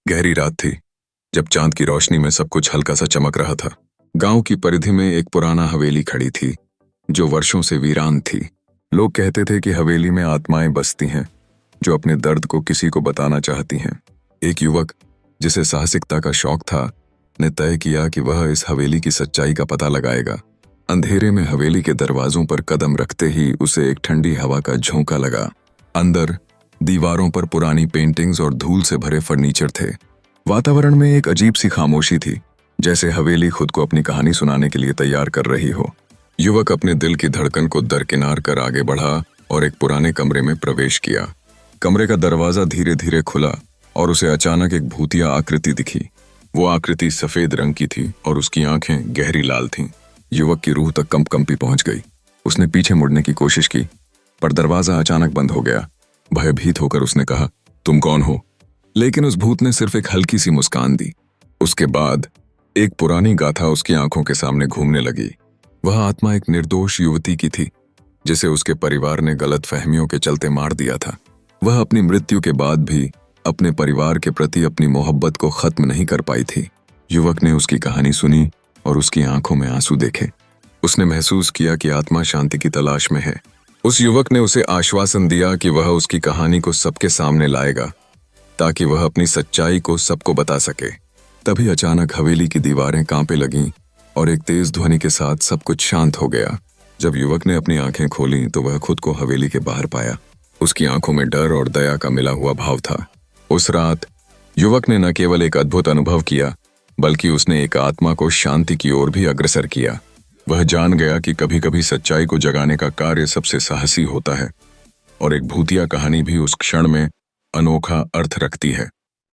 गहरी रात थी, जब चांद की रोशनी में सब कुछ हल्का सा चमक रहा था। गांव की परिधि में एक पुराना हवेली खड़ी थी, जो वर्षों से वीरान थी। लोग कहते थे कि हवेली में आत्माएं बसती हैं, जो अपने दर्द को किसी को बताना चाहती हैं। एक युवक, जिसे साहसिकता का शौक था, ने तय किया कि वह इस हवेली की सच्चाई का पता लगाएगा। अंधेरे में हवेली के दरवाजों पर कदम रखते ही उसे एक ठंडी हवा का झोंका लगा। अंदर दीवारों पर पुरानी पेंटिंग्स और धूल से भरे फर्नीचर थे। वातावरण में एक अजीब सी खामोशी थी, जैसे हवेली खुद को अपनी कहानी सुनाने के लिए तैयार कर रही हो। युवक अपने दिल की धड़कन को दरकिनार कर आगे बढ़ा और एक पुराने कमरे में प्रवेश किया। कमरे का दरवाजा धीरे धीरे खुला और उसे अचानक एक भूतिया आकृति दिखी। वो आकृति सफेद रंग की थी और उसकी आंखें गहरी लाल थीं। युवक की रूह तक कंपकंपी पहुंच गई। उसने पीछे मुड़ने की कोशिश की, पर दरवाजा अचानक बंद हो गया। भयभीत होकर उसने कहा, तुम कौन हो? लेकिन उस भूत ने सिर्फ एक हल्की सी मुस्कान दी। उसके बाद एक पुरानी गाथा उसकी आंखों के सामने घूमने लगी। वह आत्मा एक निर्दोष युवती की थी, जिसे उसके परिवार ने गलत फहमियों के चलते मार दिया था। वह अपनी मृत्यु के बाद भी अपने परिवार के प्रति अपनी मोहब्बत को खत्म नहीं कर पाई थी। युवक ने उसकी कहानी सुनी और उसकी आंखों में आंसू देखे। उसने महसूस किया कि आत्मा शांति की तलाश में है। उस युवक ने उसे आश्वासन दिया कि वह उसकी कहानी को सबके सामने लाएगा, ताकि वह अपनी सच्चाई को सबको बता सके। तभी अचानक हवेली की दीवारें कांपने लगीं और एक तेज ध्वनि के साथ सब कुछ शांत हो गया। जब युवक ने अपनी आंखें खोलीं तो वह खुद को हवेली के बाहर पाया। उसकी आंखों में डर और दया का मिला हुआ भाव था। उस रात युवक ने न केवल एक अद्भुत अनुभव किया, बल्कि उसने एक आत्मा को शांति की ओर भी अग्रसर किया। वह जान गया कि कभी कभी सच्चाई को जगाने का कार्य सबसे साहसी होता है, और एक भूतिया कहानी भी उस क्षण में अनोखा अर्थ रखती है।